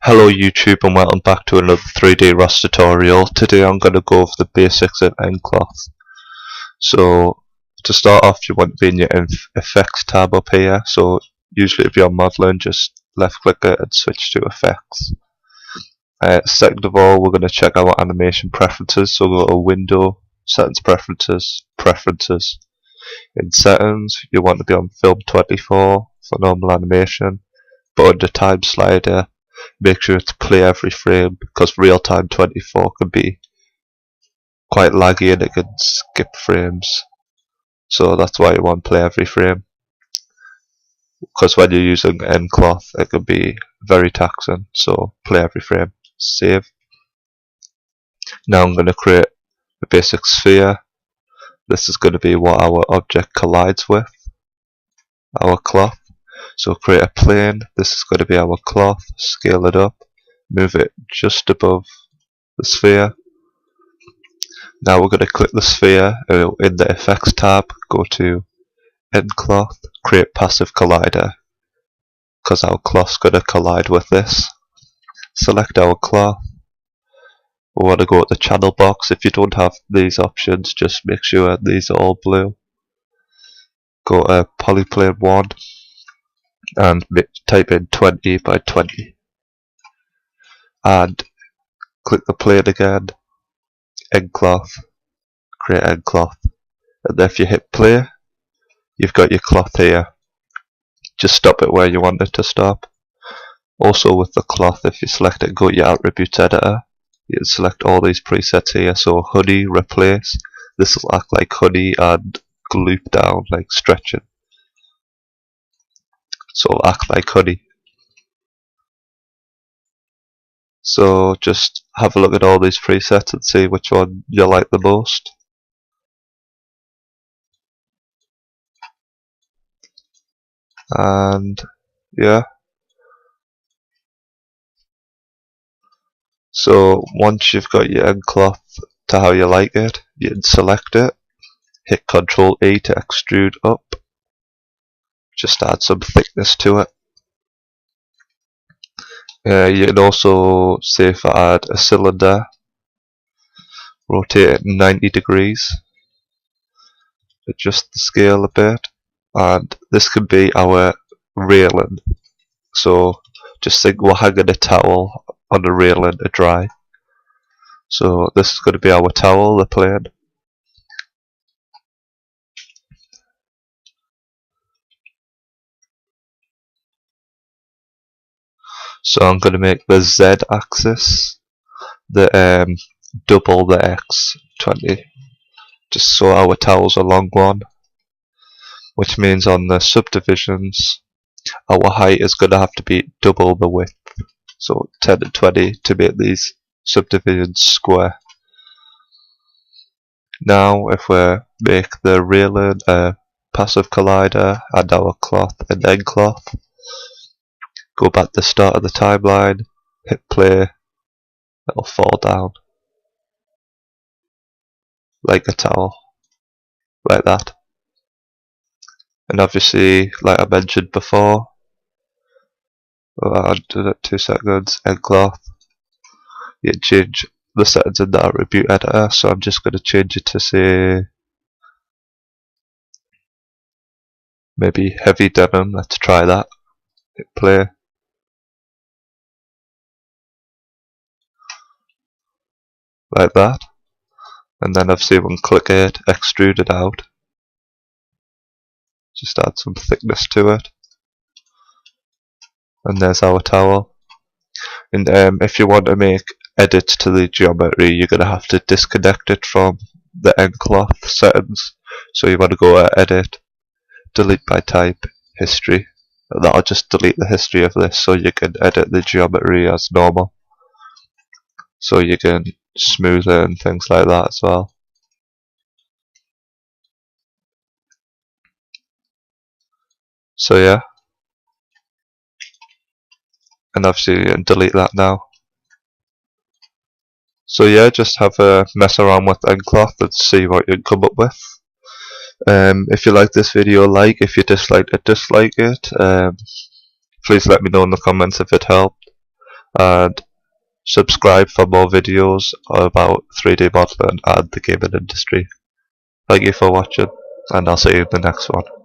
Hello YouTube and welcome back to another 3D ROS tutorial. Today I'm going to go over the basics of nCloth. So to start off, you want to be in your effects tab up here. So usually if you're modeling, just left click it and switch to effects. Second of all, we're going to check our animation preferences. So go to window, settings, preferences. In settings, you want to be on film 24 for normal animation, but under time slider, make sure to play every frame because real-time 24 can be quite laggy and it can skip frames. So that's why you want to play every frame. Because when you're using nCloth, it can be very taxing. So play every frame. Save. Now I'm going to create a basic sphere. This is going to be what our object collides with, our cloth. So create a plane. This is going to be our cloth. Scale it up. Move it just above the sphere. Now we're going to click the sphere in the effects tab. Go to nCloth. Create passive collider, because our cloth's going to collide with this. Select our cloth. We want to go to the channel box. If you don't have these options, just make sure these are all blue. Go to polyplane 1 and type in 20 by 20 and click the plane again, nCloth, create nCloth, and then if you hit play, you've got your cloth here. Just stop it where you want it to stop. Also with the cloth, if you select it, go to your attributes editor, you can select all these presets here. So hoodie, replace, this will act like hoodie and loop down like stretching. So it'll act like hoodie. So just have a look at all these presets and see which one you like the most. And yeah. So once you've got your nCloth to how you like it, you can select it, hit Ctrl E to extrude up. Just add some thickness to it. You can also say if I add a cylinder, rotate it 90 degrees, adjust the scale a bit, and this could be our railing. So just think we're hanging a towel on a railing to dry. So this is going to be our towel, the plane. So I'm going to make the Z axis the double the X, 20, just so our towel's a long one, which means on the subdivisions our height is going to have to be double the width, so 10 and 20 to make these subdivisions square. Now if we make the railing a passive collider and our cloth an nCloth, go back to the start of the timeline, hit play, it'll fall down like a towel, like that. And obviously, like I mentioned before, I'll do that 2 seconds, nCloth, you can change the settings in the attribute editor, so I'm just going to change it to say maybe heavy denim. Let's try that. Hit play. Like that. And then obviously we can click it, extrude it out. Just add some thickness to it. And there's our towel. And if you want to make edits to the geometry, you're going to have to disconnect it from the nCloth settings. So you want to go edit, delete by type, history. And that'll just delete the history of this, so you can edit the geometry as normal. So you can smooth it and things like that as well. So yeah. And obviously you can delete that now. So yeah, just have a mess around with nCloth and see what you can come up with. If you like this video, like. If you dislike it, dislike it. Please let me know in the comments if it helped. and subscribe for more videos about 3D modeling and the gaming industry. Thank you for watching, and I'll see you in the next one.